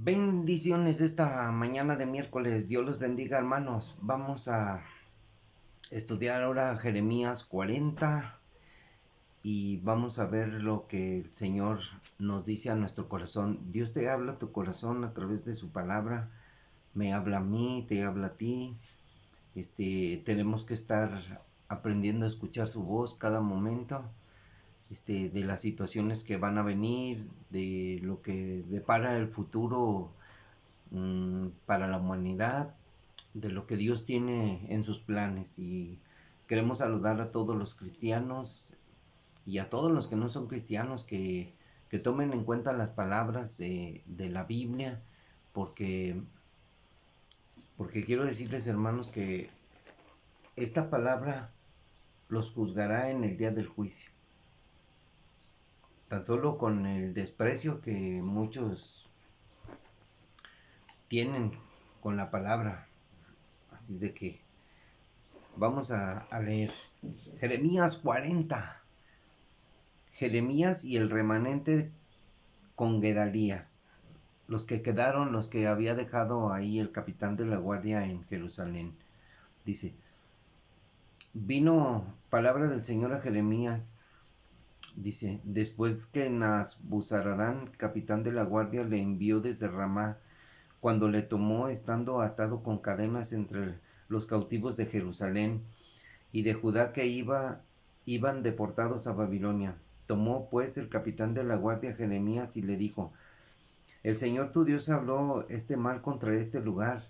Bendiciones esta mañana de miércoles. Dios los bendiga, hermanos. Vamos a estudiar ahora Jeremías 40 y vamos a ver lo que el Señor nos dice a nuestro corazón. Dios te habla a tu corazón a través de su palabra. Me habla a mí, te habla a ti. Tenemos que estar aprendiendo a escuchar su voz cada momento. De las situaciones que van a venir, de lo que depara el futuro para la humanidad, de lo que Dios tiene en sus planes. Y queremos saludar a todos los cristianos y a todos los que no son cristianos que tomen en cuenta las palabras de la Biblia, porque, porque quiero decirles, hermanos, que esta palabra los juzgará en el día del juicio. Tan solo con el desprecio que muchos tienen con la palabra. Así de que vamos a leer Jeremías 40. Jeremías y el remanente con Gedalías, los que quedaron, los que había dejado ahí el capitán de la guardia en Jerusalén. Dice, vino palabra del Señor a Jeremías. Dice, después que Nasbuzaradán, capitán de la guardia, le envió desde Ramá, cuando le tomó estando atado con cadenas entre los cautivos de Jerusalén y de Judá que iban deportados a Babilonia. Tomó pues el capitán de la guardia Jeremías y le dijo, el Señor tu Dios habló este mal contra este lugar,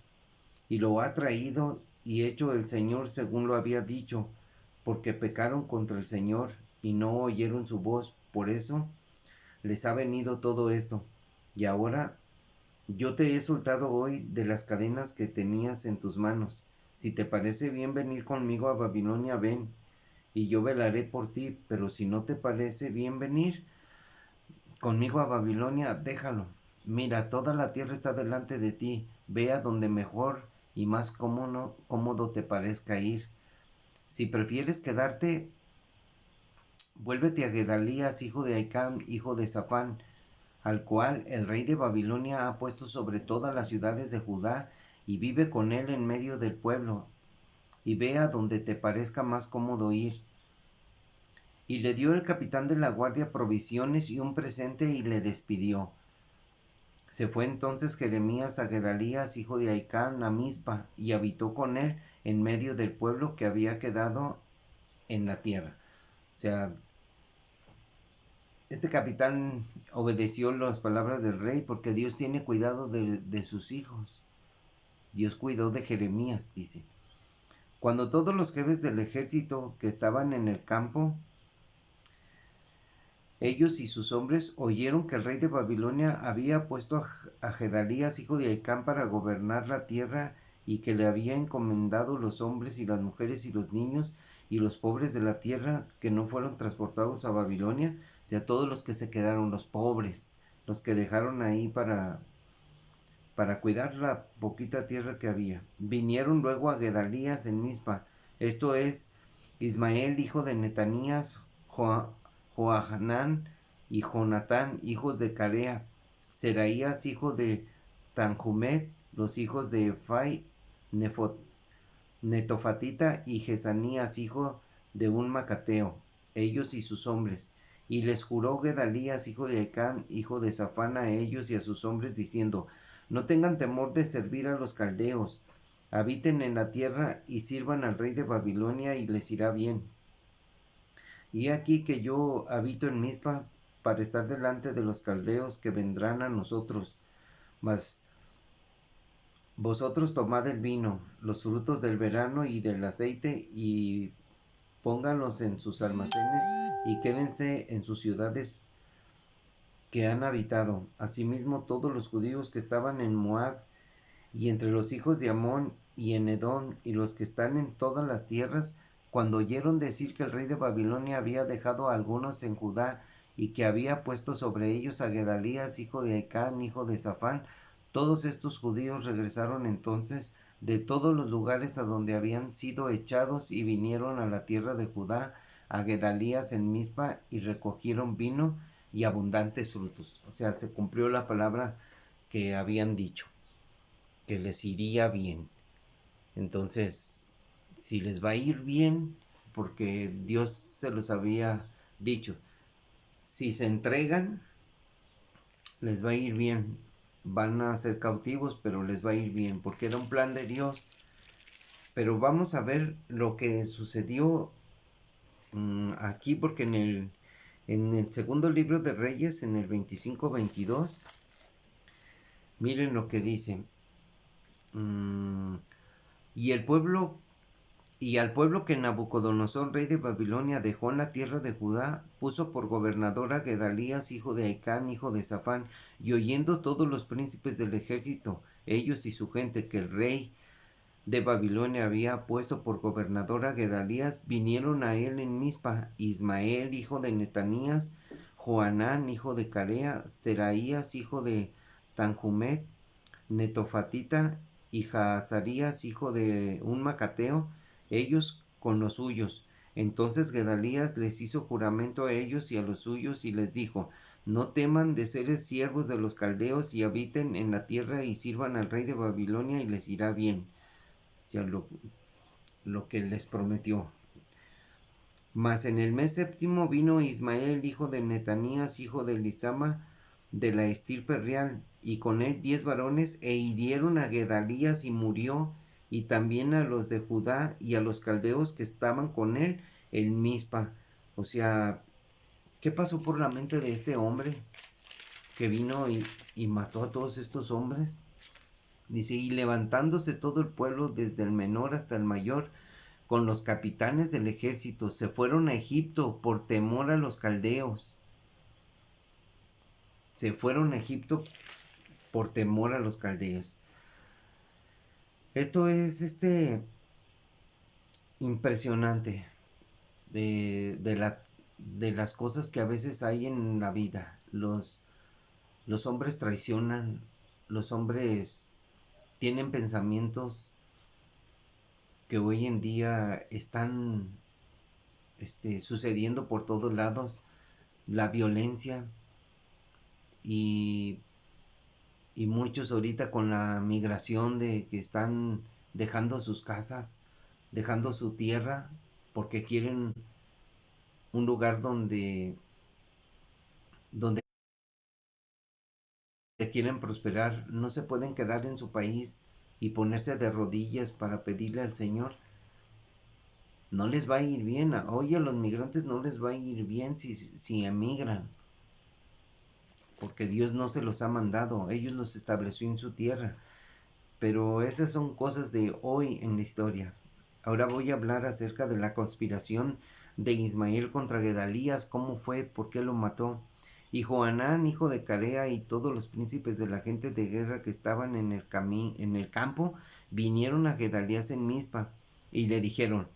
y lo ha traído y hecho el Señor según lo había dicho, porque pecaron contra el Señor y no oyeron su voz, por eso les ha venido todo esto. Y ahora yo te he soltado hoy de las cadenas que tenías en tus manos. Si te parece bien venir conmigo a Babilonia, ven, y yo velaré por ti, pero si no te parece bien venir conmigo a Babilonia, déjalo. Mira, toda la tierra está delante de ti, ve a donde mejor y más cómodo te parezca ir. Si prefieres quedarte, vuélvete a Gedalías, hijo de Ahicam, hijo de Safán, al cual el rey de Babilonia ha puesto sobre todas las ciudades de Judá, y vive con él en medio del pueblo, y ve a donde te parezca más cómodo ir. Y le dio el capitán de la guardia provisiones y un presente y le despidió. Se fue entonces Jeremías a Gedalías, hijo de Ahicam, a Mizpa, y habitó con él en medio del pueblo que había quedado en la tierra. O sea, este capitán obedeció las palabras del rey porque Dios tiene cuidado de sus hijos. Dios cuidó de Jeremías, dice. Cuando todos los jefes del ejército que estaban en el campo, ellos y sus hombres, oyeron que el rey de Babilonia había puesto a Gedalías, hijo de Ahicam, para gobernar la tierra, y que le había encomendado los hombres y las mujeres y los niños y los pobres de la tierra que no fueron transportados a Babilonia, o sea, todos los que se quedaron, los pobres, los que dejaron ahí para cuidar la poquita tierra que había. Vinieron luego a Gedalías en Mizpa, esto es, Ismael, hijo de Netanías, Johanán y Jonatán, hijos de Carea, Seraías, hijo de Tanjumet, los hijos de Efai, Netofatita, y Jesanías, hijo de un macateo, ellos y sus hombres. Y les juró Gedalías, hijo de Acán, hijo de Safán, a ellos y a sus hombres, diciendo, no tengan temor de servir a los caldeos, habiten en la tierra y sirvan al rey de Babilonia, y les irá bien. Y aquí que yo habito en Mizpa para estar delante de los caldeos que vendrán a nosotros, mas vosotros tomad el vino, los frutos del verano y del aceite, y pónganlos en sus almacenes, y quédense en sus ciudades que han habitado. Asimismo todos los judíos que estaban en Moab, y entre los hijos de Amón, y en Edom, y los que están en todas las tierras, cuando oyeron decir que el rey de Babilonia había dejado a algunos en Judá, y que había puesto sobre ellos a Gedalías, hijo de Ahicam, hijo de Safán, todos estos judíos regresaron entonces de todos los lugares a donde habían sido echados, y vinieron a la tierra de Judá, a Gedalías en Mizpa, y recogieron vino y abundantes frutos. O sea, se cumplió la palabra que habían dicho que les iría bien. Entonces, si les va a ir bien, porque Dios se los había dicho, si se entregan, les va a ir bien. Van a ser cautivos, pero les va a ir bien, porque era un plan de Dios. Pero vamos a ver lo que sucedió aquí, porque en el segundo libro de Reyes, en el 25-22, miren lo que dice. Y el pueblo Y al pueblo que Nabucodonosor, rey de Babilonia, dejó en la tierra de Judá, puso por gobernador a Gedalías, hijo de Ahicam, hijo de Safán, y oyendo todos los príncipes del ejército, ellos y su gente, que el rey de Babilonia había puesto por gobernador a Gedalías, vinieron a él en Mizpa, Ismael, hijo de Netanías, Joanán, hijo de Carea, Seraías, hijo de Tanhumet, Netofatita, y Jaazarías, hijo de un macateo, ellos con los suyos. Entonces Gedalías les hizo juramento a ellos y a los suyos, y les dijo: no teman de ser siervos de los caldeos, y habiten en la tierra y sirvan al rey de Babilonia, y les irá bien. O sea, lo que les prometió. Mas en el mes séptimo vino Ismael, hijo de Netanías, hijo de Elisama, de la estirpe real, y con él 10 varones, e hirieron a Gedalías y murió, y también a los de Judá y a los caldeos que estaban con él en Mizpa. O sea, ¿qué pasó por la mente de este hombre que vino y mató a todos estos hombres? Dice: y levantándose todo el pueblo, desde el menor hasta el mayor, con los capitanes del ejército, se fueron a Egipto por temor a los caldeos. Se fueron a Egipto por temor a los caldeos. Esto es impresionante de las cosas que a veces hay en la vida. Los hombres traicionan, los hombres tienen pensamientos que hoy en día están sucediendo por todos lados, la violencia, y muchos ahorita con la migración, de que están dejando sus casas, dejando su tierra, porque quieren un lugar donde quieren prosperar. No se pueden quedar en su país y ponerse de rodillas para pedirle al Señor. No les va a ir bien. Hoy a los migrantes no les va a ir bien si emigran, porque Dios no se los ha mandado, ellos los estableció en su tierra. Pero esas son cosas de hoy en la historia. Ahora voy a hablar acerca de la conspiración de Ismael contra Gedalías, cómo fue, por qué lo mató. Y Joanán, hijo de Carea, y todos los príncipes de la gente de guerra que estaban en el campo, vinieron a Gedalías en Mizpa, y le dijeron: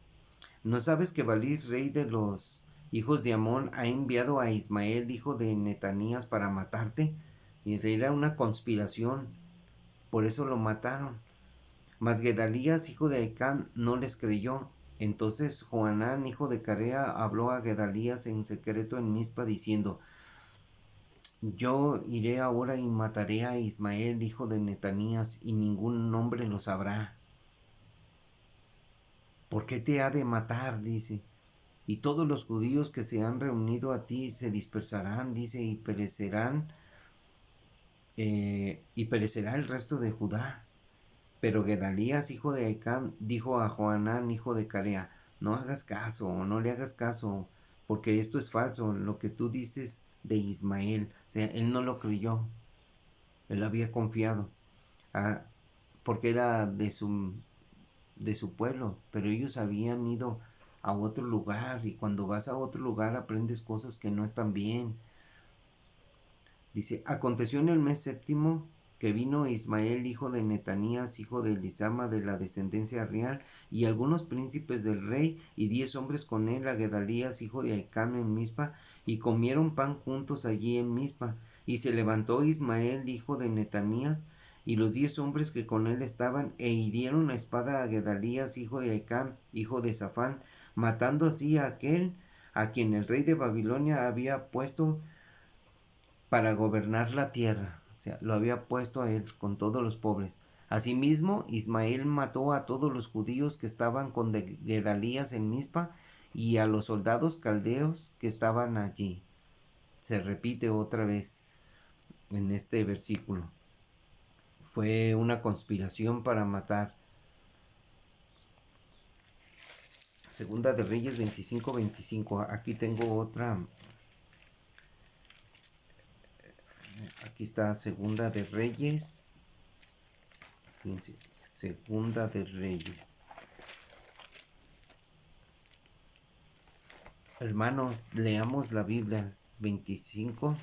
¿no sabes que Balís, rey de los hijos de Amón, ha enviado a Ismael, hijo de Netanías, para matarte? Y era una conspiración, por eso lo mataron. Mas Gedalías, hijo de Ahicam, no les creyó. Entonces Joanán, hijo de Carea, habló a Gedalías en secreto en Mizpa, diciendo: yo iré ahora y mataré a Ismael, hijo de Netanías, y ningún hombre lo sabrá. ¿Por qué te ha de matar?, dice. Y todos los judíos que se han reunido a ti se dispersarán, dice, y perecerá el resto de Judá. Pero Gedalías, hijo de Ahicam, dijo a Joanán, hijo de Carea: no hagas caso, no le hagas caso, porque esto es falso, lo que tú dices de Ismael. O sea, él no lo creyó, él había confiado, ah, porque era de su pueblo, pero ellos habían ido a otro lugar, y cuando vas a otro lugar aprendes cosas que no están bien. Dice: aconteció en el mes séptimo que vino Ismael, hijo de Netanías, hijo de Elisama, de la descendencia real, y algunos príncipes del rey, y 10 hombres con él, a Gedalías, hijo de Ahicam, en Mizpa, y comieron pan juntos allí en Mizpa. Y se levantó Ismael, hijo de Netanías, y los 10 hombres que con él estaban, e hirieron a espada a Gedalías, hijo de Ahicam, hijo de Safán, matando así a aquel a quien el rey de Babilonia había puesto para gobernar la tierra. O sea, lo había puesto a él con todos los pobres. Asimismo, Ismael mató a todos los judíos que estaban con Gedalías en Mizpa y a los soldados caldeos que estaban allí. Se repite otra vez en este versículo. Fue una conspiración para matar. Segunda de Reyes 25:25. Aquí tengo otra. Aquí está Segunda de Reyes. Fíjense, Segunda de Reyes. Hermanos, leamos la Biblia 25.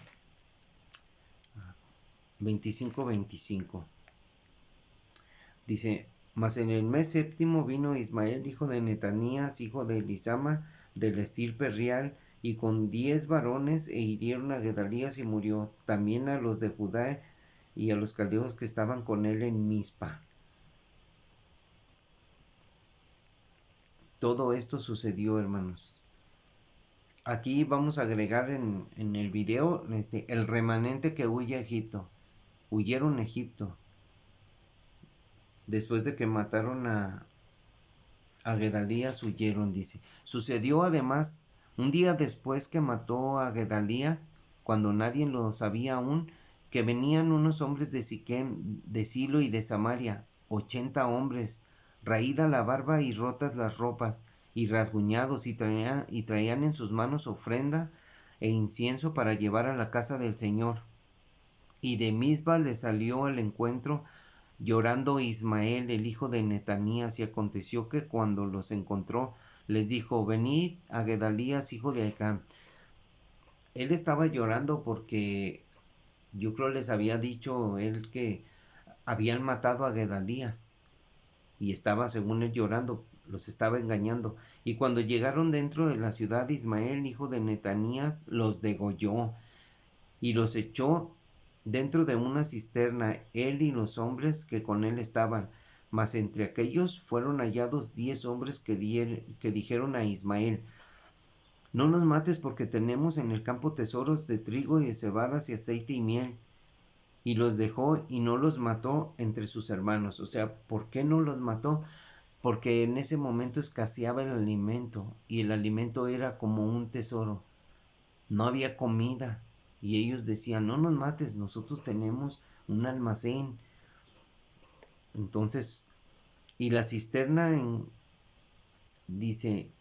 Dice, mas en el mes séptimo vino Ismael, hijo de Netanías, hijo de Elisama, del estirpe real, y con 10 varones, e hirieron a Gedalías y murió, también a los de Judá y a los caldeos que estaban con él en Mizpa. Todo esto sucedió, hermanos. Aquí vamos a agregar en el video el remanente que huye a Egipto. Huyeron a Egipto. Después de que mataron a Gedalías, huyeron, dice. Sucedió además, un día después que mató a Gedalías, cuando nadie lo sabía aún, que venían unos hombres de Siquem, de Silo y de Samaria, 80 hombres, raída la barba y rotas las ropas, y rasguñados, y traían en sus manos ofrenda e incienso para llevar a la casa del Señor. Y de Mizpa le salió al encuentro llorando Ismael, el hijo de Netanías, y aconteció que cuando los encontró, les dijo, venid a Gedalías, hijo de Ahicam. Él estaba llorando porque yo creo les había dicho él que habían matado a Gedalías, y estaba según él llorando, los estaba engañando. Y cuando llegaron dentro de la ciudad, Ismael, hijo de Netanías, los degolló y los echó dentro de una cisterna, él y los hombres que con él estaban. Mas entre aquellos fueron hallados 10 hombres que dijeron a Ismael, no nos mates porque tenemos en el campo tesoros de trigo y de cebadas y aceite y miel. Y los dejó y no los mató entre sus hermanos. O sea, ¿por qué no los mató? Porque en ese momento escaseaba el alimento, y el alimento era como un tesoro. No había comida, y ellos decían, no nos mates, nosotros tenemos un almacén. Entonces, y la cisterna dice,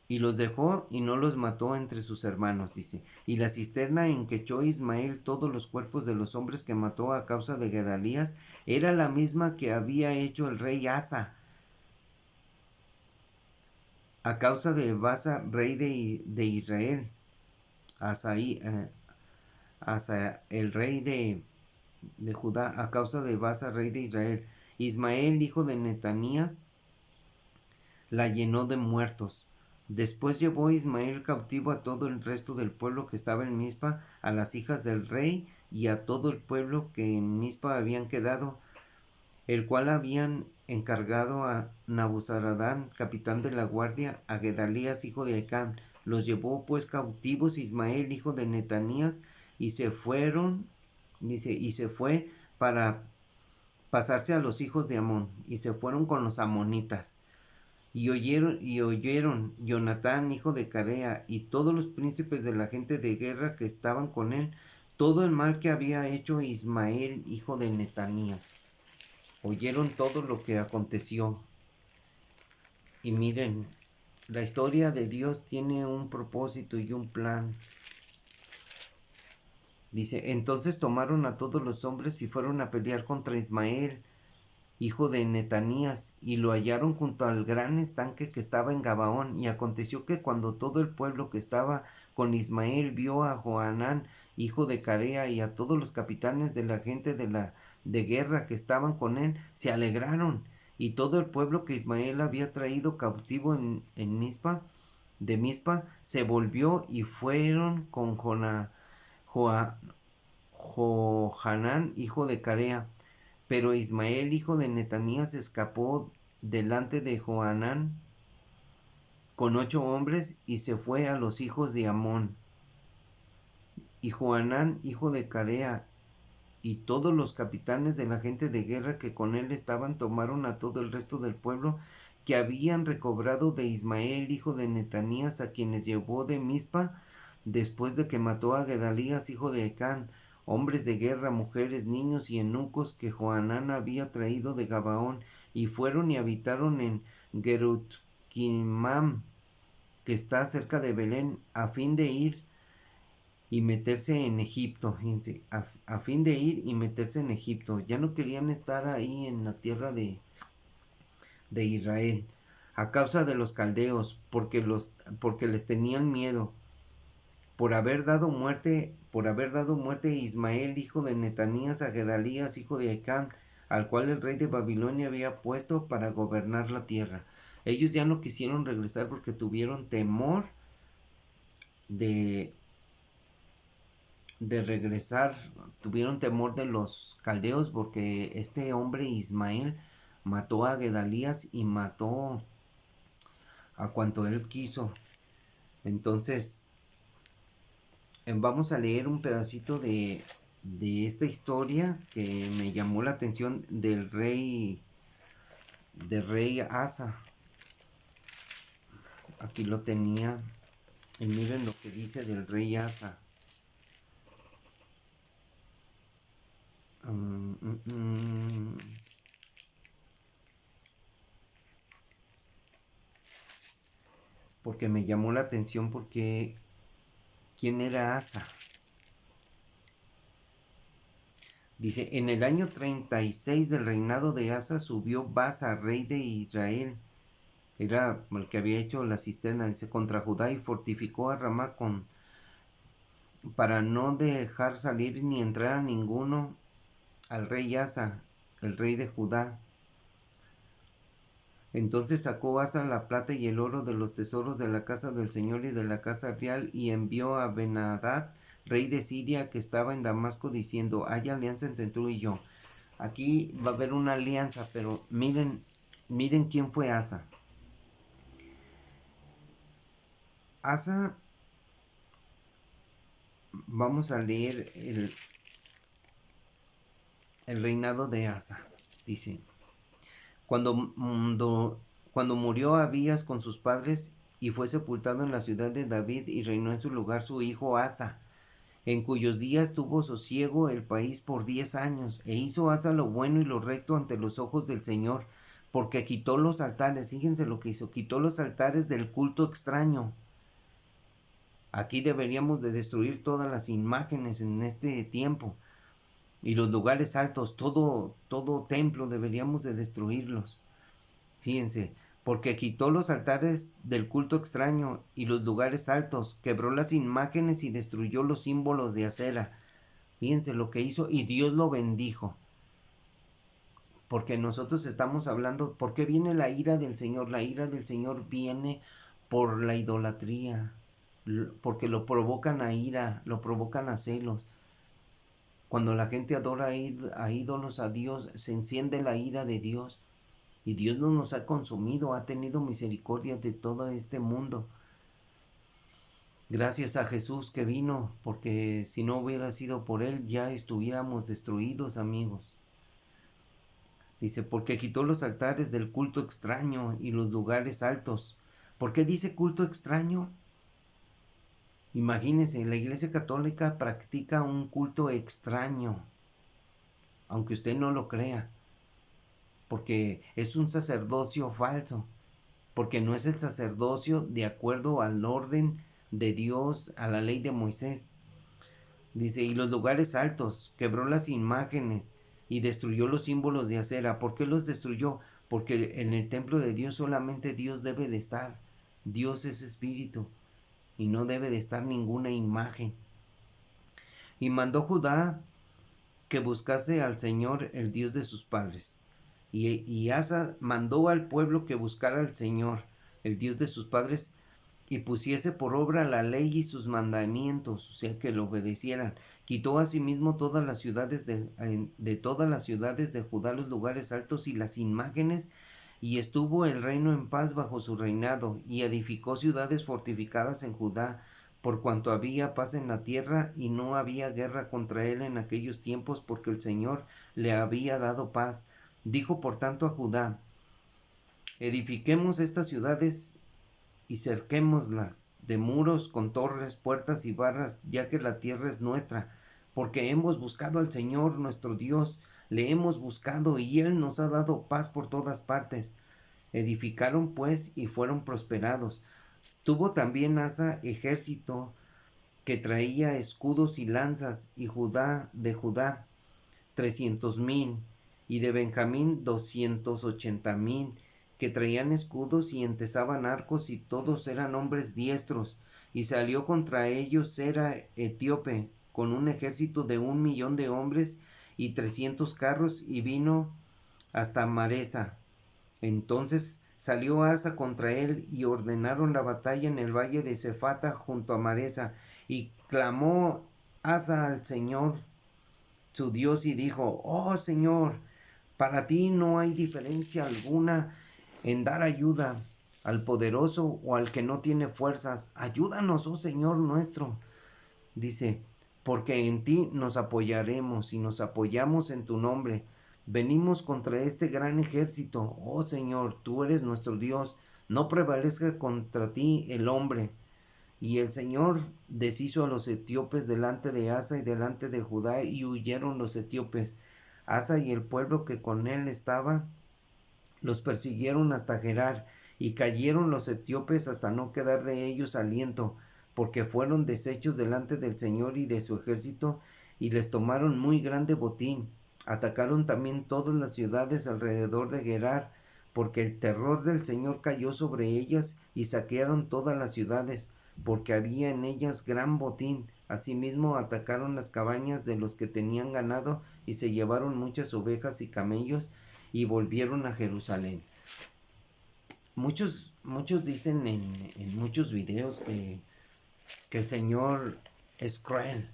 y los dejó y no los mató entre sus hermanos, dice, y la cisterna en que echó Ismael todos los cuerpos de los hombres que mató a causa de Gedalías, era la misma que había hecho el rey Asa, a causa de Baasa, rey de Israel. Asa, el rey de Judá, a causa de Baasa, rey de Israel. Ismael, hijo de Netanías, la llenó de muertos. Después llevó Ismael cautivo a todo el resto del pueblo que estaba en Mizpa, a las hijas del rey y a todo el pueblo que en Mizpa habían quedado, el cual habían encargado a Nabuzaradán, capitán de la guardia, a Gedalías, hijo de Ahicam. Los llevó pues cautivos Ismael, hijo de Netanías, y se fueron, dice, y se fue para pasarse a los hijos de Amón, y se fueron con los amonitas. Y oyeron Jonatán, hijo de Carea, y todos los príncipes de la gente de guerra que estaban con él, todo el mal que había hecho Ismael, hijo de Netanías. Oyeron todo lo que aconteció. Y miren, la historia de Dios tiene un propósito y un plan. Dice, entonces tomaron a todos los hombres y fueron a pelear contra Ismael, hijo de Netanías, y lo hallaron junto al gran estanque que estaba en Gabaón. Y aconteció que cuando todo el pueblo que estaba con Ismael vio a Johanán, hijo de Carea, y a todos los capitanes de la gente de guerra que estaban con él, se alegraron. Y todo el pueblo que Ismael había traído cautivo en de Mizpa, se volvió y fueron con Johanán, hijo de Carea. Pero Ismael, hijo de Netanías, escapó delante de Johanán con 8 hombres y se fue a los hijos de Amón. Y Johanán, hijo de Carea, y todos los capitanes de la gente de guerra que con él estaban tomaron a todo el resto del pueblo que habían recobrado de Ismael, hijo de Netanías, a quienes llevó de Mizpa, después de que mató a Gedalías, hijo de Ecán, hombres de guerra, mujeres, niños y eunucos que Johanán había traído de Gabaón, y fueron y habitaron en Gerutquimam, que está cerca de Belén, a fin de ir y meterse en Egipto, fíjense, a fin de ir y meterse en Egipto. Ya no querían estar ahí en la tierra de Israel, a causa de los caldeos, porque les tenían miedo, por haber dado muerte a Ismael, hijo de Netanías, a Gedalías, hijo de Ecán, al cual el rey de Babilonia había puesto para gobernar la tierra. Ellos ya no quisieron regresar porque tuvieron temor de regresar, tuvieron temor de los caldeos, porque este hombre Ismael mató a Gedalías y mató a cuanto él quiso. Entonces, vamos a leer un pedacito de esta historia que me llamó la atención del rey Asa. Aquí lo tenía, y miren lo que dice del rey Asa. Porque me llamó la atención, porque ¿quién era Asa? Dice, en el año 36 del reinado de Asa subió Baasa, rey de Israel. Era el que había hecho la cisterna, dice, contra Judá, y fortificó a Ramá para no dejar salir ni entrar a ninguno al rey Asa, el rey de Judá. Entonces sacó Asa la plata y el oro de los tesoros de la casa del Señor y de la casa real, y envió a Ben-Hadad, rey de Siria, que estaba en Damasco, diciendo, hay alianza entre tú y yo. Aquí va a haber una alianza, pero miren quién fue Asa. Asa, vamos a leer el reinado de Asa. Dice, cuando murió Abías con sus padres y fue sepultado en la ciudad de David, y reinó en su lugar su hijo Asa, en cuyos días tuvo sosiego el país por 10 años, e hizo Asa lo bueno y lo recto ante los ojos del Señor, porque quitó los altares. Fíjense lo que hizo, quitó los altares del culto extraño. Aquí deberíamos de destruir todas las imágenes en este tiempo, y los lugares altos, todo templo deberíamos de destruirlos. Fíjense, porque quitó los altares del culto extraño y los lugares altos, quebró las imágenes y destruyó los símbolos de acera. Fíjense lo que hizo, y Dios lo bendijo. Porque nosotros estamos hablando, ¿por qué viene la ira del Señor? La ira del Señor viene por la idolatría, porque lo provocan a ira, lo provocan a celos. Cuando la gente adora a ídolos, a Dios, se enciende la ira de Dios. Y Dios no nos ha consumido, ha tenido misericordia de todo este mundo. Gracias a Jesús que vino, porque si no hubiera sido por Él, ya estuviéramos destruidos, amigos. Dice, porque quitó los altares del culto extraño y los lugares altos. ¿Por qué dice culto extraño? Imagínense, la Iglesia Católica practica un culto extraño, aunque usted no lo crea, porque es un sacerdocio falso, porque no es el sacerdocio de acuerdo al orden de Dios, a la ley de Moisés. Dice, y los lugares altos, quebró las imágenes y destruyó los símbolos de acera. ¿Por qué los destruyó? Porque en el templo de Dios solamente Dios debe de estar. Dios es espíritu y no debe de estar ninguna imagen. Y mandó Judá que buscase al Señor, el Dios de sus padres. Y Asa mandó al pueblo que buscara al Señor, el Dios de sus padres, y pusiese por obra la ley y sus mandamientos, o sea, que lo obedecieran. Quitó asimismo todas las ciudades de todas las ciudades de Judá, los lugares altos y las imágenes, y estuvo el reino en paz bajo su reinado, y edificó ciudades fortificadas en Judá, por cuanto había paz en la tierra y no había guerra contra él en aquellos tiempos, porque el Señor le había dado paz. Dijo por tanto a Judá: edifiquemos estas ciudades y cerquémoslas de muros con torres, puertas y barras, ya que la tierra es nuestra, porque hemos buscado al Señor nuestro Dios, le hemos buscado y Él nos ha dado paz por todas partes. Edificaron pues y fueron prosperados. Tuvo también Asa ejército que traía escudos y lanzas, y de Judá 300,000, y de Benjamín 280,000, que traían escudos y entesaban arcos, y todos eran hombres diestros. Y salió contra ellos Sera etíope, con un ejército de 1,000,000 de hombres y 300 carros, y vino hasta Maresa. Entonces salió Asa contra él, y ordenaron la batalla en el valle de Cefata junto a Maresa. Y clamó Asa al Señor su Dios y dijo: oh Señor, para ti no hay diferencia alguna en dar ayuda al poderoso o al que no tiene fuerzas. Ayúdanos, oh Señor nuestro. Dice: porque en ti nos apoyaremos y nos apoyamos en tu nombre. Venimos contra este gran ejército. Oh Señor, tú eres nuestro Dios. No prevalezca contra ti el hombre. Y el Señor deshizo a los etíopes delante de Asa y delante de Judá, y huyeron los etíopes. Asa y el pueblo que con él estaba los persiguieron hasta Gerar, y cayeron los etíopes hasta no quedar de ellos aliento, porque fueron deshechos delante del Señor y de su ejército, y les tomaron muy grande botín. Atacaron también todas las ciudades alrededor de Gerar, porque el terror del Señor cayó sobre ellas, y saquearon todas las ciudades, porque había en ellas gran botín. Asimismo atacaron las cabañas de los que tenían ganado, y se llevaron muchas ovejas y camellos, y volvieron a Jerusalén. Muchos dicen en muchos videos que el Señor es cruel,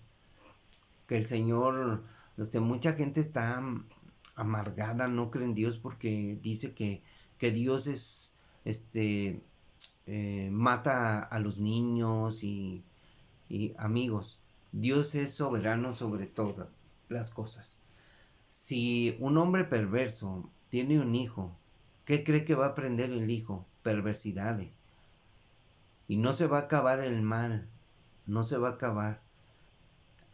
que el Señor, mucha gente está amargada, no cree en Dios porque dice que Dios es, mata a los niños y amigos. Dios es soberano sobre todas las cosas. Si un hombre perverso tiene un hijo, ¿qué cree que va a aprender el hijo? Perversidades. Y no se va a acabar el mal, no se va a acabar.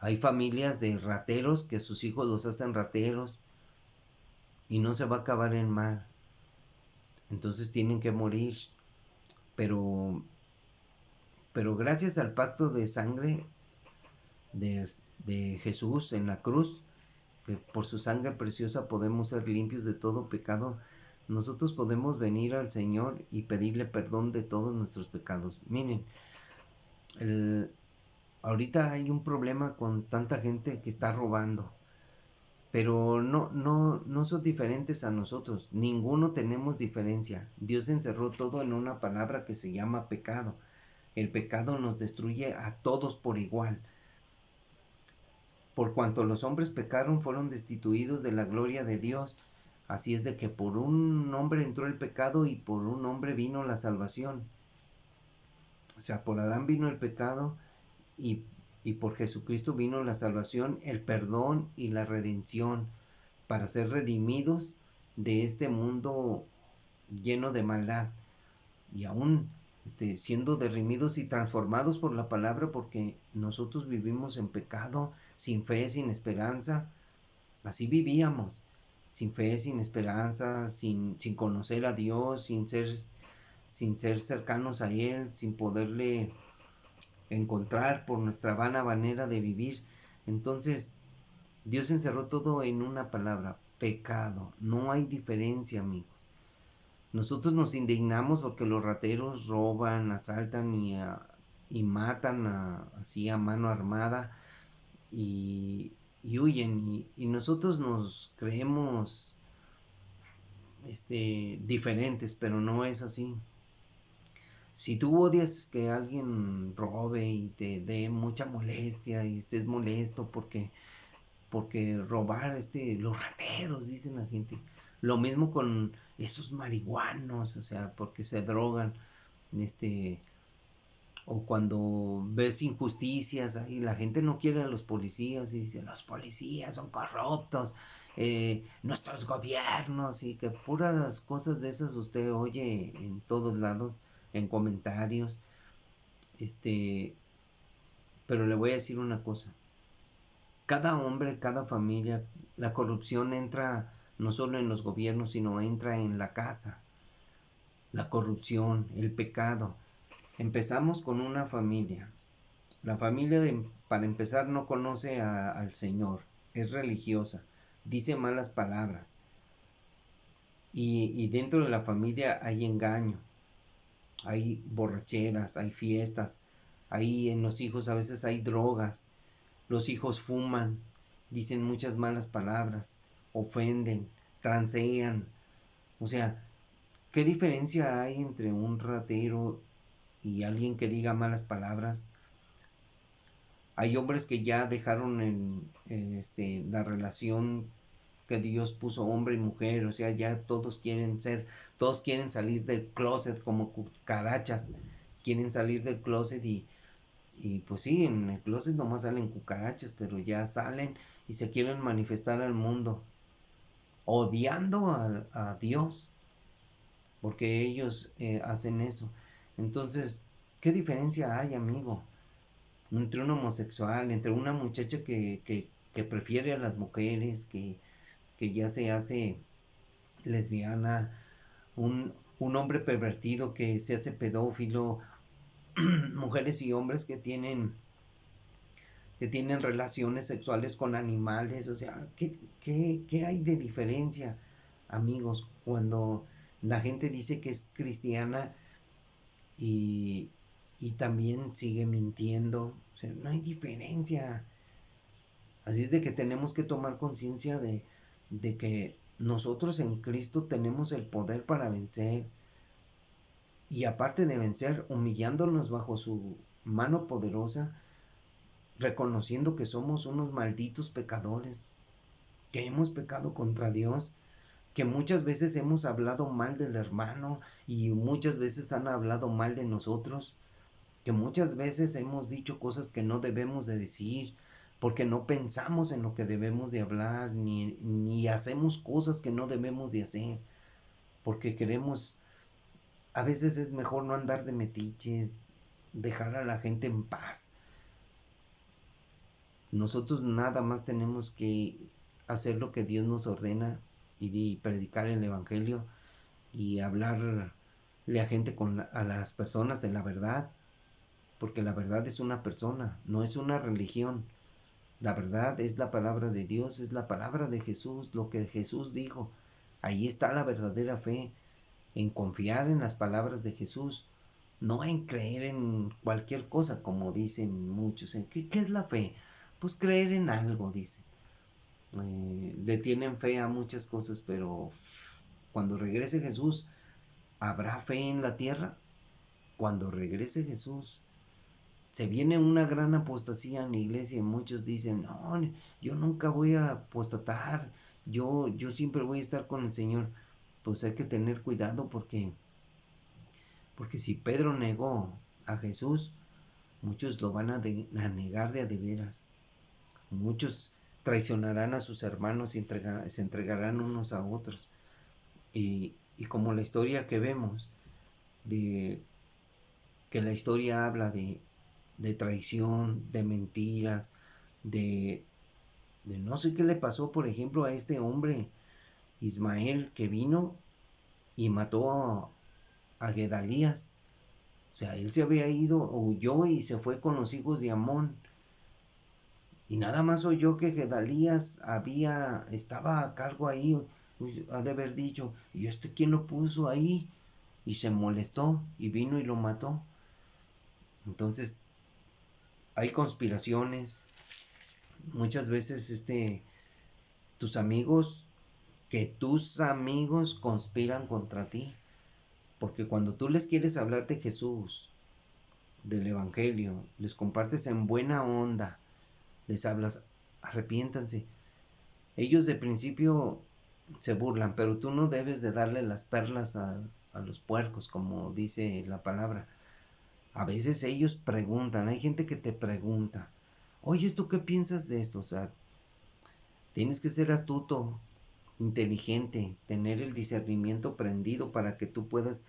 Hay familias de rateros que sus hijos los hacen rateros y no se va a acabar el mal. Entonces tienen que morir. Pero gracias al pacto de sangre de Jesús en la cruz, que por su sangre preciosa podemos ser limpios de todo pecado, nosotros podemos venir al Señor y pedirle perdón de todos nuestros pecados. Miren, ahorita hay un problema con tanta gente que está robando, pero no son diferentes a nosotros, ninguno tenemos diferencia. Dios encerró todo en una palabra que se llama pecado. El pecado nos destruye a todos por igual. Por cuanto los hombres pecaron, fueron destituidos de la gloria de Dios. Así es de que por un hombre entró el pecado y por un hombre vino la salvación. O sea, por Adán vino el pecado y por Jesucristo vino la salvación, el perdón y la redención, para ser redimidos de este mundo lleno de maldad. Y aún siendo redimidos y transformados por la palabra, porque nosotros vivimos en pecado, sin fe, sin esperanza. Así vivíamos, sin fe, sin esperanza, sin conocer a Dios, sin ser cercanos a Él, sin poderle encontrar por nuestra vana manera de vivir. Entonces Dios encerró todo en una palabra: pecado. No hay diferencia, amigos. Nosotros nos indignamos porque los rateros roban, asaltan y matan así a mano armada y huyen, y nosotros nos creemos diferentes, pero no es así. Si tú odias que alguien robe y te dé mucha molestia y estés molesto porque robar, los rateros, dicen la gente. Lo mismo con esos marihuanos, o sea, porque se drogan, o cuando ves injusticias, ahí la gente no quiere a los policías y dice, los policías son corruptos, nuestros gobiernos, y que puras cosas de esas usted oye en todos lados, en comentarios, pero le voy a decir una cosa, cada hombre, cada familia, la corrupción entra no solo en los gobiernos, sino entra en la casa, la corrupción, el pecado. Empezamos con una familia. La familia, para empezar, no conoce al Señor, es religiosa, dice malas palabras. Y dentro de la familia hay engaño, hay borracheras, hay fiestas, hay en los hijos a veces hay drogas, los hijos fuman, dicen muchas malas palabras, ofenden, transean. O sea, ¿qué diferencia hay entre un ratero y alguien que diga malas palabras? Hay hombres que ya dejaron la relación que Dios puso hombre y mujer, o sea, ya todos quieren salir del closet como cucarachas, quieren salir del closet y pues sí, en el closet nomás salen cucarachas, pero ya salen y se quieren manifestar al mundo, odiando a Dios, porque ellos hacen eso. Entonces, ¿qué diferencia hay, amigo? Entre un homosexual, entre una muchacha que prefiere a las mujeres, que ya se hace lesbiana, un hombre pervertido que se hace pedófilo, mujeres y hombres que tienen relaciones sexuales con animales, o sea, ¿qué hay de diferencia, amigos, cuando la gente dice que es cristiana y, y también sigue mintiendo? O sea, no hay diferencia. Así es de que tenemos que tomar conciencia de que nosotros en Cristo tenemos el poder para vencer. Y aparte de vencer, humillándonos bajo su mano poderosa, reconociendo que somos unos malditos pecadores, que hemos pecado contra Dios, que muchas veces hemos hablado mal del hermano y muchas veces han hablado mal de nosotros, que muchas veces hemos dicho cosas que no debemos de decir, porque no pensamos en lo que debemos de hablar, ni hacemos cosas que no debemos de hacer, porque queremos, a veces es mejor no andar de metiches, dejar a la gente en paz. Nosotros nada más tenemos que hacer lo que Dios nos ordena y predicar el Evangelio y hablarle a gente, a las personas de la verdad, porque la verdad es una persona, no es una religión. La verdad es la palabra de Dios, es la palabra de Jesús, lo que Jesús dijo. Ahí está la verdadera fe, en confiar en las palabras de Jesús, no en creer en cualquier cosa, como dicen muchos. ¿Qué es la fe? Pues creer en algo, dicen. Le tienen fe a muchas cosas, pero cuando regrese Jesús, ¿habrá fe en la tierra? Cuando regrese Jesús, se viene una gran apostasía en la iglesia y muchos dicen, no, yo nunca voy a apostatar, yo siempre voy a estar con el Señor. Pues hay que tener cuidado porque si Pedro negó a Jesús, muchos lo van a negar de a de veras. Muchos traicionarán a sus hermanos y se entregarán unos a otros. Y como la historia que vemos, de que la historia habla de traición, de mentiras, de no sé qué le pasó, por ejemplo, a este hombre Ismael que vino y mató a Gedalías. O sea, él se había ido, huyó y se fue con los hijos de Amón. Y nada más oyó que Gedalías estaba a cargo ahí, pues, ha de haber dicho, ¿y quién lo puso ahí? Y se molestó y vino y lo mató. Entonces, hay conspiraciones. Muchas veces tus amigos conspiran contra ti. Porque cuando tú les quieres hablar de Jesús, del Evangelio, les compartes en buena onda, les hablas, arrepiéntanse. Ellos de principio se burlan, pero tú no debes de darle las perlas a los puercos, como dice la palabra. A veces ellos preguntan, hay gente que te pregunta, oye, ¿tú qué piensas de esto? O sea, tienes que ser astuto, inteligente, tener el discernimiento prendido para que tú puedas,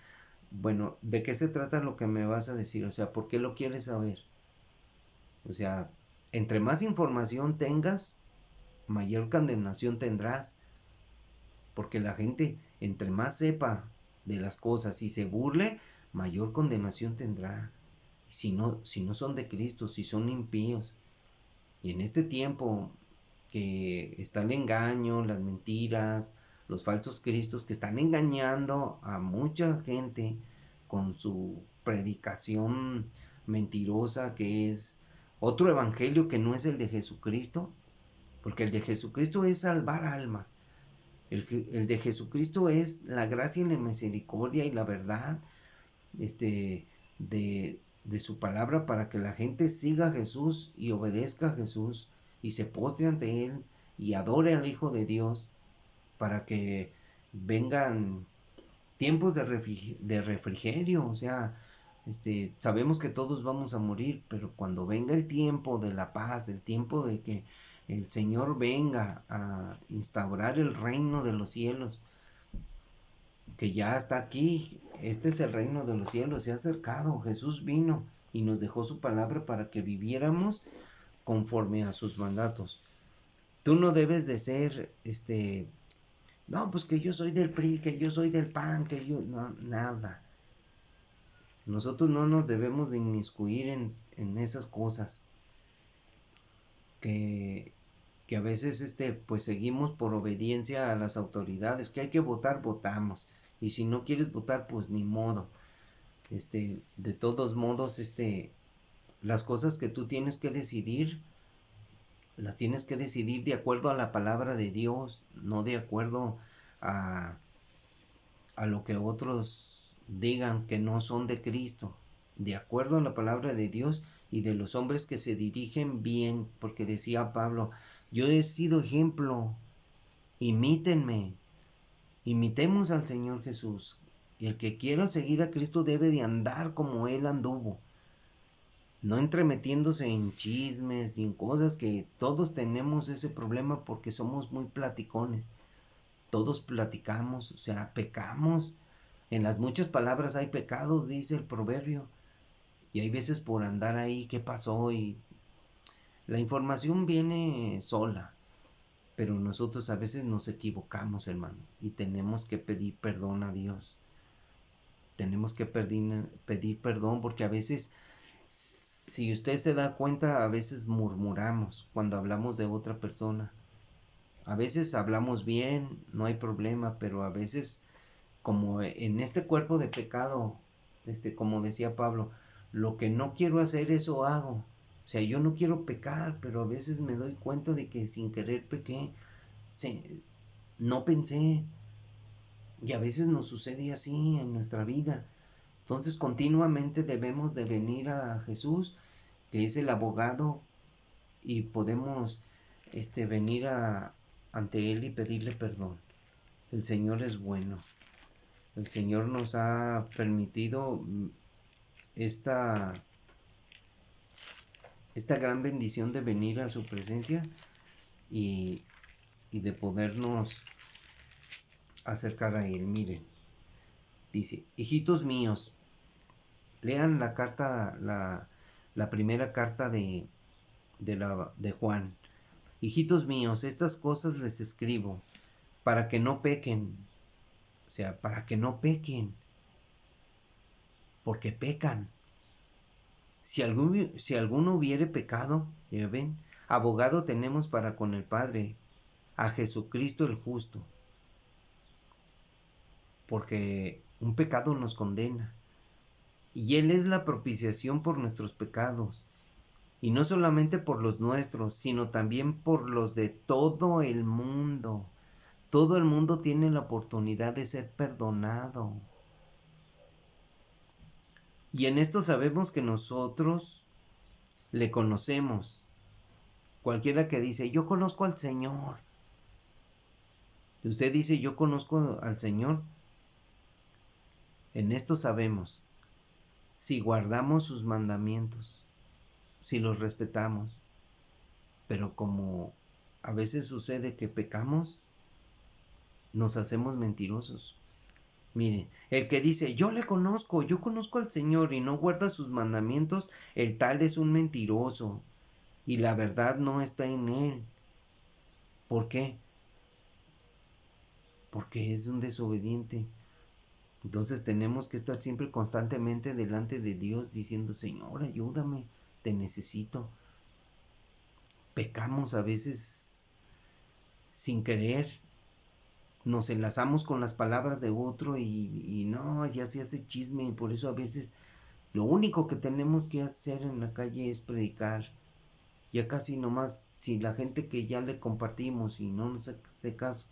bueno, ¿de qué se trata lo que me vas a decir? O sea, ¿por qué lo quieres saber? O sea, entre más información tengas, mayor condenación tendrás, porque la gente, entre más sepa de las cosas y se burle, mayor condenación tendrá. Si no son de Cristo, si son impíos. Y en este tiempo que está el engaño, las mentiras, los falsos cristos que están engañando a mucha gente con su predicación mentirosa, que es otro evangelio que no es el de Jesucristo, porque el de Jesucristo es salvar almas. El de Jesucristo es la gracia y la misericordia y la verdad, de su palabra, para que la gente siga a Jesús y obedezca a Jesús y se postre ante Él y adore al Hijo de Dios, para que vengan tiempos de refrigerio. O sea, sabemos que todos vamos a morir, pero cuando venga el tiempo de la paz, el tiempo de que el Señor venga a instaurar el reino de los cielos, que ya está aquí, este es el reino de los cielos, se ha acercado, Jesús vino y nos dejó su palabra para que viviéramos conforme a sus mandatos. Tú no debes de ser, no, pues que yo soy del PRI, que yo soy del PAN, que yo, no, nada. Nosotros no nos debemos de inmiscuir en esas cosas que, que a veces pues seguimos por obediencia a las autoridades, que hay que votar, votamos, y si no quieres votar, pues ni modo. De todos modos, las cosas que tú tienes que decidir, las tienes que decidir de acuerdo a la palabra de Dios, no de acuerdo a, a lo que otros digan que no son de Cristo, de acuerdo a la palabra de Dios y de los hombres que se dirigen bien, porque decía Pablo, yo he sido ejemplo, imítenme, imitemos al Señor Jesús. Y el que quiera seguir a Cristo debe de andar como Él anduvo, no entremetiéndose en chismes y en cosas, que todos tenemos ese problema porque somos muy platicones. Todos platicamos, o sea, pecamos. En las muchas palabras hay pecados, dice el proverbio. Y hay veces por andar ahí, ¿qué pasó? Y la información viene sola. Pero nosotros a veces nos equivocamos, hermano. Y tenemos que pedir perdón a Dios. Tenemos que pedir perdón, porque a veces, si usted se da cuenta, a veces murmuramos cuando hablamos de otra persona. A veces hablamos bien, no hay problema, pero a veces, como en este cuerpo de pecado, como decía Pablo, lo que no quiero hacer, eso hago. O sea, yo no quiero pecar, pero a veces me doy cuenta de que sin querer pequé, no pensé. Y a veces nos sucede así en nuestra vida. Entonces continuamente debemos de venir a Jesús, que es el abogado, y podemos venir ante Él y pedirle perdón. El Señor es bueno. El Señor nos ha permitido esta, esta gran bendición de venir a su presencia y, y de podernos acercar a Él. Miren, dice, hijitos míos, lean la carta, la primera carta de Juan. Hijitos míos, estas cosas les escribo para que no pequen. O sea, para que no pequen. Porque pecan. Si alguno hubiere pecado, ya ven, abogado tenemos para con el Padre, a Jesucristo el justo. Porque un pecado nos condena. Y Él es la propiciación por nuestros pecados. Y no solamente por los nuestros, sino también por los de todo el mundo. Todo el mundo tiene la oportunidad de ser perdonado. Y en esto sabemos que nosotros le conocemos. Cualquiera que dice, yo conozco al Señor. Y usted dice, yo conozco al Señor. En esto sabemos si guardamos sus mandamientos, si los respetamos. Pero como a veces sucede que pecamos, nos hacemos mentirosos. Mire, el que dice, yo conozco al Señor y no guarda sus mandamientos, el tal es un mentiroso y la verdad no está en él. ¿Por qué? Porque es un desobediente. Entonces tenemos que estar siempre constantemente delante de Dios diciendo, Señor, ayúdame, te necesito. Pecamos a veces sin querer, nos enlazamos con las palabras de otro y no, ya se hace chisme y por eso a veces lo único que tenemos que hacer en la calle es predicar. Ya casi nomás, si la gente que ya le compartimos y no nos hace caso,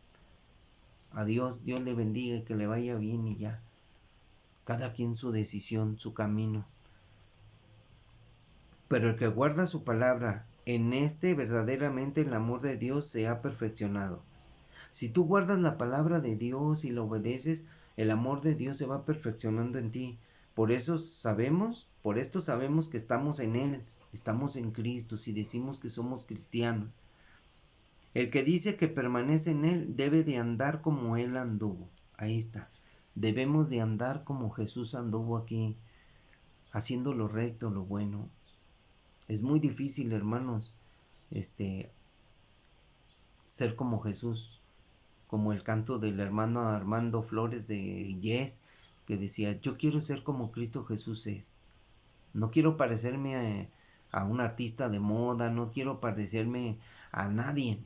a Dios le bendiga y que le vaya bien y ya. Cada quien su decisión, su camino. Pero el que guarda su palabra, en este verdaderamente el amor de Dios se ha perfeccionado. Si tú guardas la palabra de Dios y la obedeces, el amor de Dios se va perfeccionando en ti. Por esto sabemos que estamos en Él, estamos en Cristo, si decimos que somos cristianos. El que dice que permanece en Él debe de andar como Él anduvo. Ahí está. Debemos de andar como Jesús anduvo aquí, haciendo lo recto, lo bueno. Es muy difícil, hermanos, ser como Jesús, como el canto del hermano Armando Flores de Yes, que decía, yo quiero ser como Cristo Jesús es. No quiero parecerme a un artista de moda, no quiero parecerme a nadie.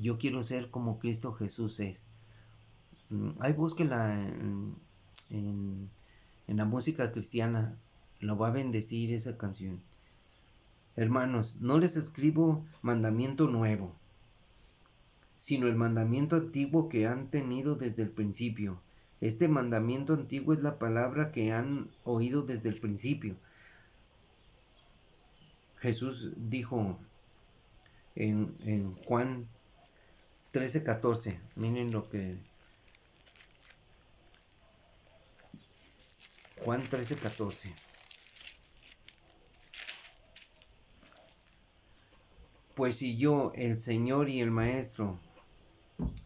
Yo quiero ser como Cristo Jesús es. Ahí búsquela en la música cristiana, lo va a bendecir esa canción. Hermanos, no les escribo mandamiento nuevo, sino el mandamiento antiguo que han tenido desde el principio. Este mandamiento antiguo es la palabra que han oído desde el principio. Jesús dijo en Juan 13:14, miren lo que Juan 13:14. Pues si yo, el Señor y el Maestro,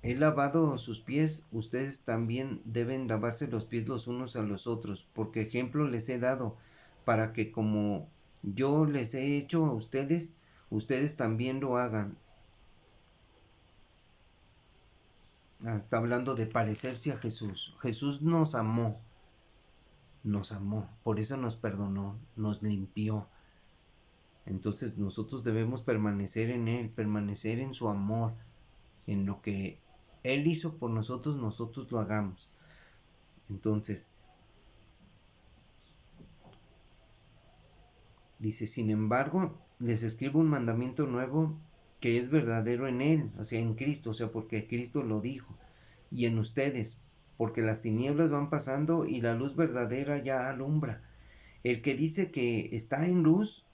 he lavado sus pies, ustedes también deben lavarse los pies los unos a los otros, porque ejemplo les he dado, para que como yo les he hecho a ustedes, ustedes también lo hagan. Está hablando de parecerse a Jesús. Jesús nos amó, por eso nos perdonó, nos limpió. Entonces nosotros debemos permanecer en Él, permanecer en su amor, en lo que Él hizo por nosotros, nosotros lo hagamos. Entonces, dice, sin embargo, les escribo un mandamiento nuevo que es verdadero en Él, o sea, en Cristo, o sea, porque Cristo lo dijo, y en ustedes, porque las tinieblas van pasando y la luz verdadera ya alumbra. El que dice que está en luz,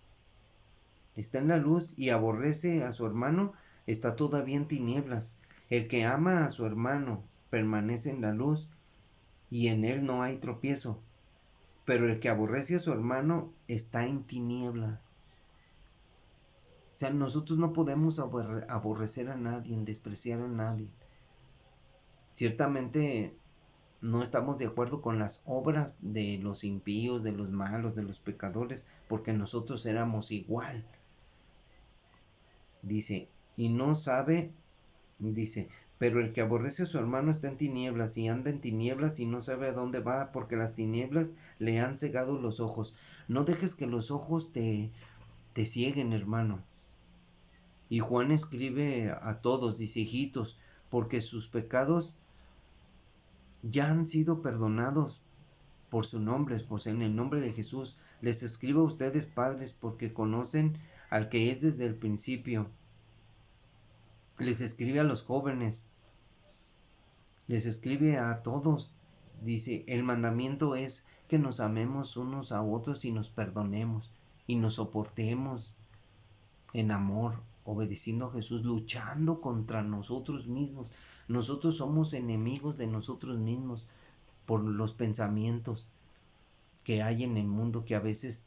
está en la luz y aborrece a su hermano, está todavía en tinieblas. El que ama a su hermano permanece en la luz y en él no hay tropiezo. Pero el que aborrece a su hermano está en tinieblas. O sea, nosotros no podemos aborrecer a nadie, despreciar a nadie. Ciertamente no estamos de acuerdo con las obras de los impíos, de los malos, de los pecadores, porque nosotros éramos igual. Dice, y no sabe, dice, pero el que aborrece a su hermano está en tinieblas y anda en tinieblas y no sabe a dónde va porque las tinieblas le han cegado los ojos. No dejes que los ojos te cieguen, hermano. Y Juan escribe a todos, dice, hijitos, porque sus pecados ya han sido perdonados por su nombre, pues en el nombre de Jesús. Les escribo a ustedes, padres, porque conocen al que es desde el principio. Les escribe a los jóvenes, les escribe a todos. Dice, el mandamiento es que nos amemos unos a otros y nos perdonemos y nos soportemos en amor, obedeciendo a Jesús, luchando contra nosotros mismos. Nosotros somos enemigos de nosotros mismos por los pensamientos que hay en el mundo que a veces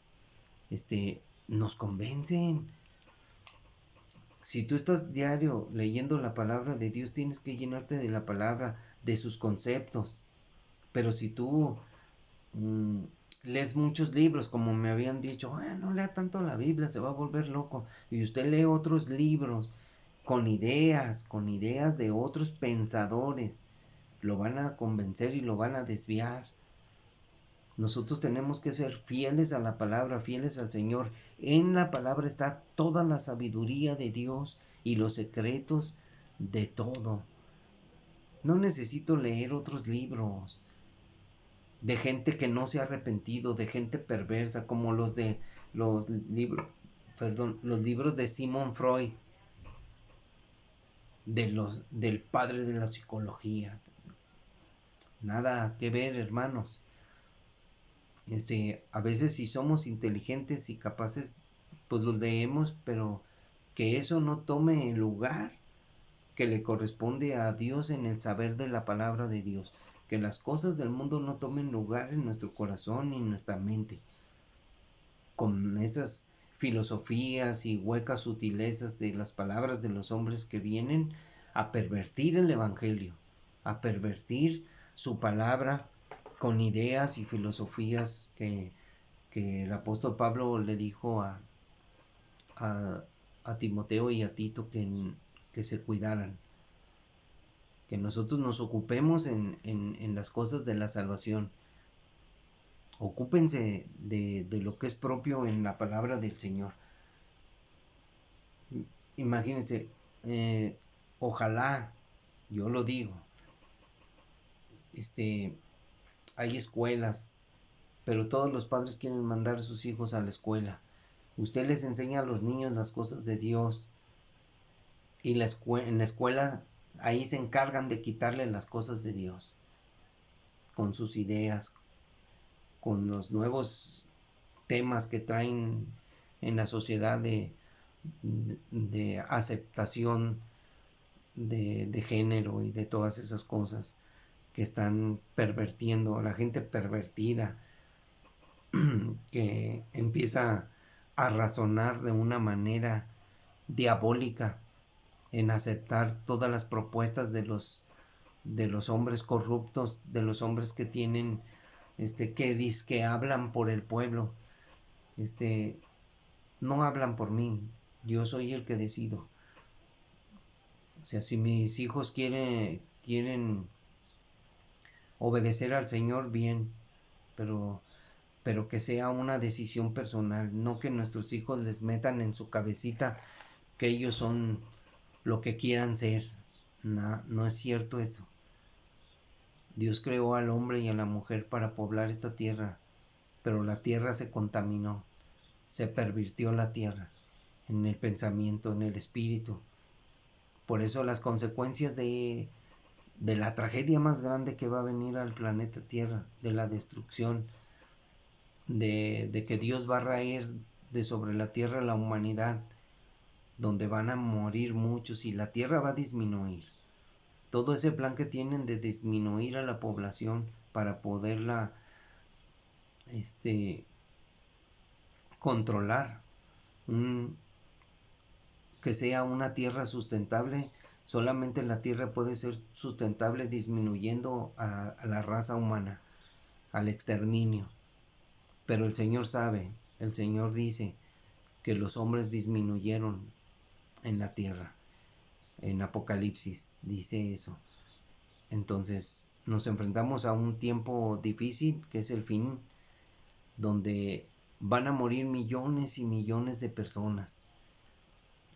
nos convencen. Si tú estás diario leyendo la palabra de Dios, tienes que llenarte de la palabra, de sus conceptos. Pero si tú lees muchos libros, como me habían dicho, no lea tanto la Biblia, se va a volver loco. Y usted lee otros libros con ideas de otros pensadores, lo van a convencer y lo van a desviar. Nosotros tenemos que ser fieles a la palabra, fieles al Señor. En la palabra está toda la sabiduría de Dios y los secretos de todo. No necesito leer otros libros de gente que no se ha arrepentido, de gente perversa, como los libros de Sigmund Freud, del padre de la psicología. Nada que ver, hermanos. A veces si somos inteligentes y capaces, pues los leemos, pero que eso no tome el lugar que le corresponde a Dios en el saber de la palabra de Dios. Que las cosas del mundo no tomen lugar en nuestro corazón y en nuestra mente. Con esas filosofías y huecas sutilezas de las palabras de los hombres que vienen a pervertir el evangelio, a pervertir su palabra con ideas y filosofías que el apóstol Pablo le dijo a Timoteo y a Tito que se cuidaran, que nosotros nos ocupemos en las cosas de la salvación. Ocúpense de lo que es propio en la palabra del Señor. Imagínense, ojalá, yo lo digo, hay escuelas, pero todos los padres quieren mandar a sus hijos a la escuela. Usted les enseña a los niños las cosas de Dios y en la escuela ahí se encargan de quitarle las cosas de Dios con sus ideas, con los nuevos temas que traen en la sociedad de aceptación de género y de todas esas cosas que están pervirtiendo a la gente pervertida, que empieza a razonar de una manera diabólica en aceptar todas las propuestas de los hombres corruptos, de los hombres que tienen que hablan por el pueblo. No hablan por mí, yo soy el que decido. O sea, si mis hijos quieren obedecer al Señor, bien, pero que sea una decisión personal, no que nuestros hijos les metan en su cabecita que ellos son lo que quieran ser. No es cierto eso. Dios creó al hombre y a la mujer para poblar esta tierra, pero la tierra se contaminó, se pervirtió la tierra en el pensamiento, en el espíritu. Por eso las consecuencias de la tragedia más grande que va a venir al planeta Tierra, de la destrucción, de que Dios va a raer de sobre la tierra la humanidad, donde van a morir muchos y la tierra va a disminuir. Todo ese plan que tienen de disminuir a la población para poderla controlar, que sea una tierra sustentable. Solamente la tierra puede ser sustentable disminuyendo a la raza humana, al exterminio. Pero el Señor sabe, el Señor dice que los hombres disminuyeron en la tierra. En Apocalipsis dice eso. Entonces nos enfrentamos a un tiempo difícil, que es el fin, donde van a morir millones y millones de personas.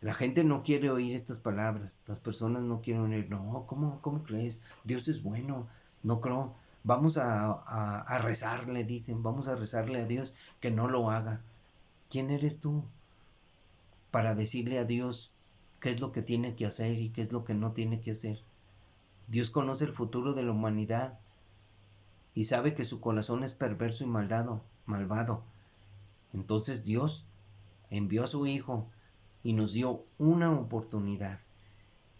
La gente no quiere oír estas palabras, las personas no quieren oír, no, ¿cómo crees? Dios es bueno, no creo, vamos a rezarle, dicen, vamos a rezarle a Dios que no lo haga. ¿Quién eres tú para decirle a Dios qué es lo que tiene que hacer y qué es lo que no tiene que hacer? Dios conoce el futuro de la humanidad y sabe que su corazón es perverso y malvado. Entonces Dios envió a su Hijo y nos dio una oportunidad.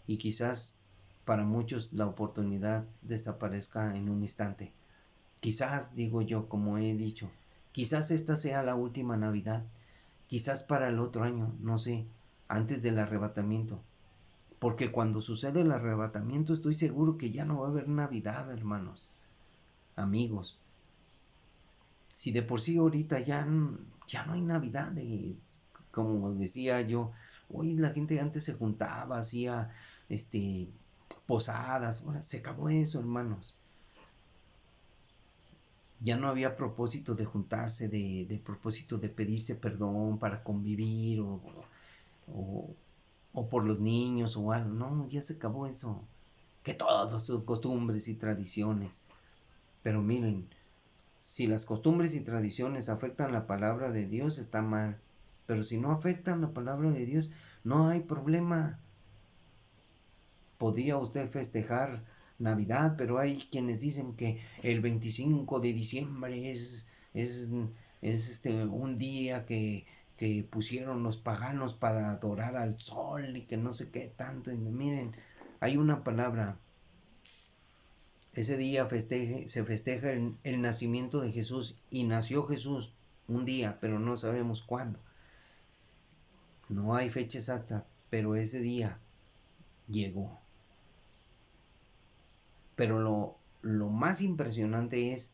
Y quizás para muchos la oportunidad desaparezca en un instante. Quizás, digo yo, como he dicho, Quizás esta sea la última Navidad, quizás para el otro año, no sé, antes del arrebatamiento. Porque cuando sucede el arrebatamiento estoy seguro que ya no va a haber Navidad, hermanos, amigos. Si de por sí ahorita ya no hay Navidades, como decía yo, hoy la gente antes se juntaba, hacía posadas, ahora se acabó eso, hermanos. Ya no había propósito de juntarse, de propósito de pedirse perdón para convivir o, o por los niños o algo. No, ya se acabó eso. Que todos son costumbres y tradiciones. Pero miren, si las costumbres y tradiciones afectan la palabra de Dios, está mal. Pero si no afectan la palabra de Dios, no hay problema. Podría usted festejar Navidad, pero hay quienes dicen que el 25 de diciembre es, es un día que pusieron los paganos para adorar al sol y que no sé qué tanto. Y miren, hay una palabra. Ese día se festeja el nacimiento de Jesús, y nació Jesús un día, pero no sabemos cuándo. No hay fecha exacta, pero ese día llegó. Pero lo más impresionante es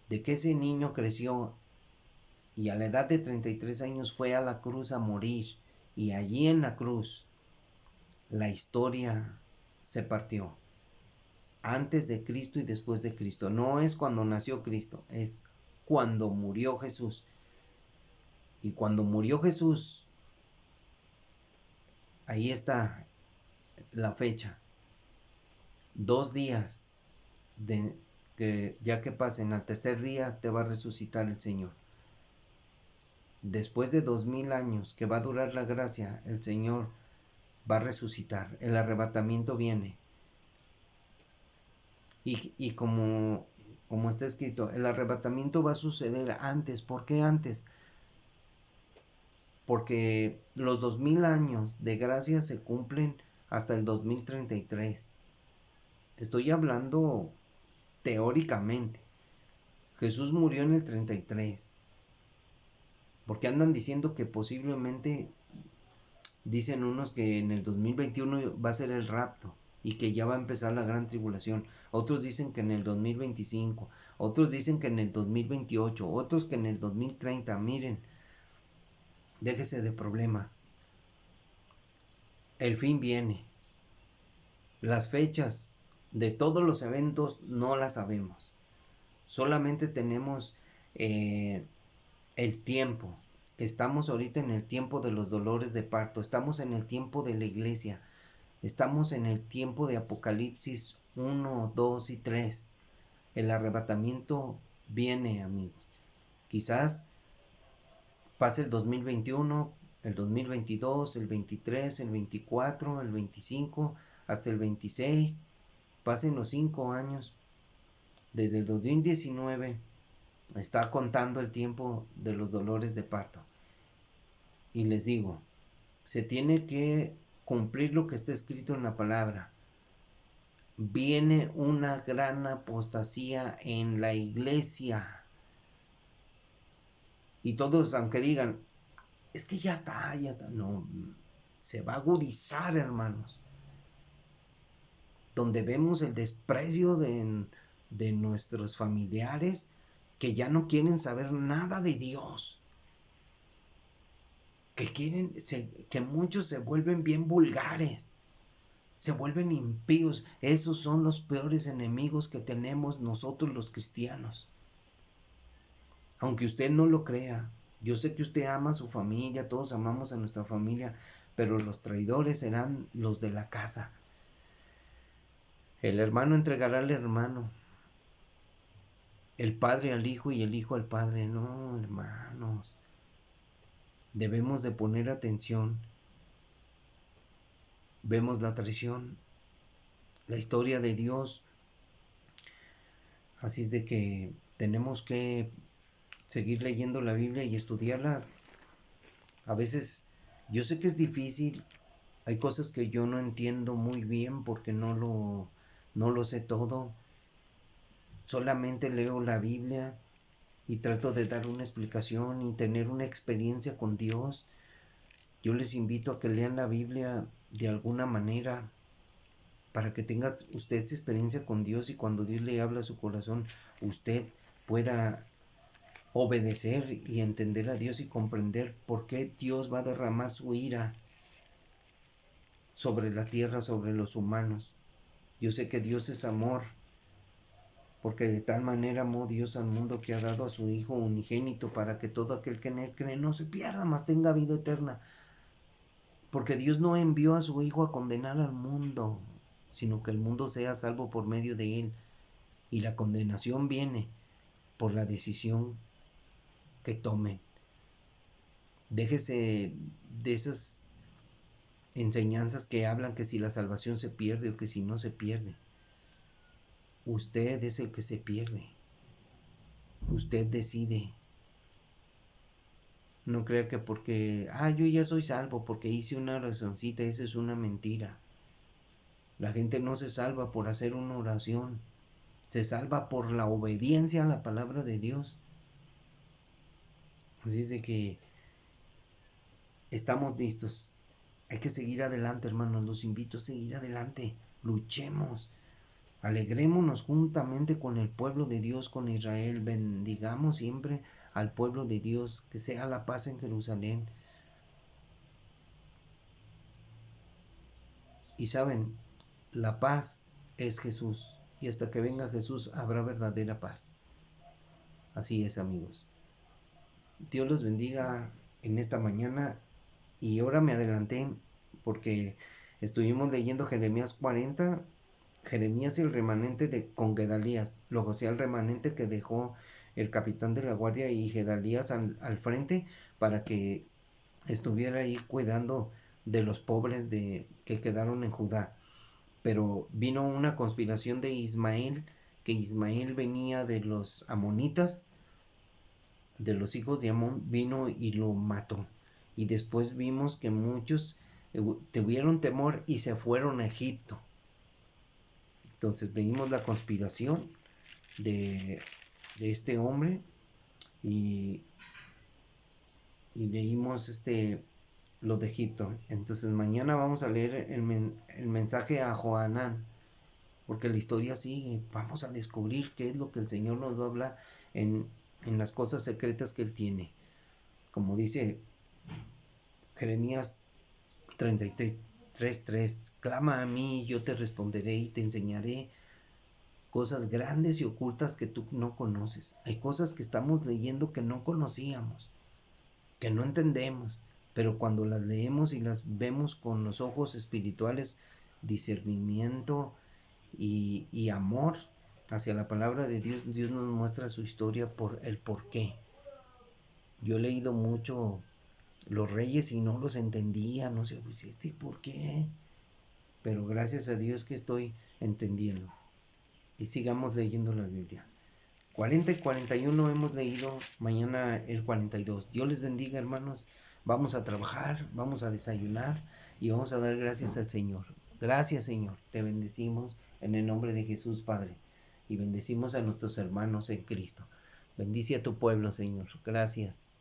de que ese niño creció y a la edad de 33 años fue a la cruz a morir. Y allí en la cruz la historia se partió. Antes de Cristo y después de Cristo. No es cuando nació Cristo, es cuando murió Jesús. Y cuando murió Jesús, ahí está la fecha. 2 días ya que pasen, al tercer día te va a resucitar el Señor. Después de 2000 años que va a durar la gracia, el Señor va a resucitar. El arrebatamiento viene. Y como está escrito, el arrebatamiento va a suceder antes. ¿Por qué antes? Porque los 2000 años de gracia se cumplen hasta el 2033. Estoy hablando teóricamente. Jesús murió en el 33. Porque andan diciendo que posiblemente, dicen unos que en el 2021 va a ser el rapto y que ya va a empezar la gran tribulación. Otros dicen que en el 2025. Otros dicen que en el 2028. Otros que en el 2030. Miren, déjese de problemas. El fin viene. Las fechas de todos los eventos no las sabemos. Solamente tenemos el tiempo. Estamos ahorita en el tiempo de los dolores de parto. Estamos en el tiempo de la iglesia. Estamos en el tiempo de Apocalipsis 1, 2 y 3. El arrebatamiento viene, amigos. Quizás pase el 2021, el 2022, el 23, el 24, el 25, hasta el 26. Pasen los 5 años. Desde el 2019 está contando el tiempo de los dolores de parto. Y les digo, se tiene que cumplir lo que está escrito en la palabra. Viene una gran apostasía en la iglesia. Y todos, aunque digan, es que ya está. No, se va a agudizar, hermanos. Donde vemos el desprecio de nuestros familiares que ya no quieren saber nada de Dios. Que muchos se vuelven bien vulgares. Se vuelven impíos. Esos son los peores enemigos que tenemos nosotros los cristianos. Aunque usted no lo crea, yo sé que usted ama a su familia, todos amamos a nuestra familia, pero los traidores serán los de la casa. El hermano entregará al hermano, el padre al hijo y el hijo al padre. No, hermanos, debemos de poner atención. Vemos la traición, la historia de Dios. Así es de que tenemos que seguir leyendo la Biblia y estudiarla. A veces yo sé que es difícil, hay cosas que yo no entiendo muy bien porque no lo sé todo. Solamente leo la Biblia y trato de dar una explicación y tener una experiencia con Dios. Yo les invito a que lean la Biblia de alguna manera para que tenga usted experiencia con Dios y cuando Dios le habla a su corazón, usted pueda obedecer y entender a Dios y comprender por qué Dios va a derramar su ira sobre la tierra, sobre los humanos. Yo sé que Dios es amor, porque de tal manera amó Dios al mundo que ha dado a su Hijo unigénito para que todo aquel que en él cree no se pierda, mas tenga vida eterna. Porque Dios no envió a su Hijo a condenar al mundo, sino que el mundo sea salvo por medio de él. Y la condenación viene por la decisión que tomen. Déjese de esas enseñanzas que hablan que si la salvación se pierde o que si no se pierde. Usted es el que se pierde. Usted decide. No crea que porque, yo ya soy salvo porque hice una oracioncita, esa es una mentira. La gente no se salva por hacer una oración, se salva por la obediencia a la palabra de Dios. Así es de que estamos listos. Hay que seguir adelante, hermanos, los invito a seguir adelante. Luchemos, alegrémonos juntamente con el pueblo de Dios, con Israel. Bendigamos siempre al pueblo de Dios, que sea la paz en Jerusalén. Y saben, la paz es Jesús, y hasta que venga Jesús habrá verdadera paz. Así es, amigos. Dios los bendiga en esta mañana. Y ahora me adelanté porque estuvimos leyendo Jeremías 40, Jeremías y el remanente con Gedalías, luego sea el remanente que dejó el capitán de la guardia y Gedalías al frente para que estuviera ahí cuidando de los pobres que quedaron en Judá. Pero vino una conspiración de Ismael, que Ismael venía de los amonitas, de los hijos de Amón, vino y lo mató. Y después vimos que muchos tuvieron temor y se fueron a Egipto. Entonces leímos la conspiración de este hombre y leímos lo de Egipto. Entonces mañana vamos a leer el mensaje a Johanán, porque la historia sigue. Vamos a descubrir qué es lo que el Señor nos va a hablar en las cosas secretas que Él tiene. Como dice Jeremías 33:3, clama a mí, yo te responderé y te enseñaré cosas grandes y ocultas que tú no conoces. Hay cosas que estamos leyendo que no conocíamos, que no entendemos, pero cuando las leemos y las vemos con los ojos espirituales, discernimiento y amor hacia la palabra de Dios, Dios nos muestra su historia por el porqué. Yo he leído mucho los reyes y no los entendía, no sé, pues ¿por qué? Pero gracias a Dios que estoy entendiendo. Y sigamos leyendo la Biblia. 40 y 41 hemos leído, mañana el 42. Dios les bendiga, hermanos. Vamos a trabajar, vamos a desayunar y vamos a dar gracias al Señor. Gracias, Señor. Te bendecimos en el nombre de Jesús, Padre. Y bendecimos a nuestros hermanos en Cristo. Bendice a tu pueblo, Señor. Gracias.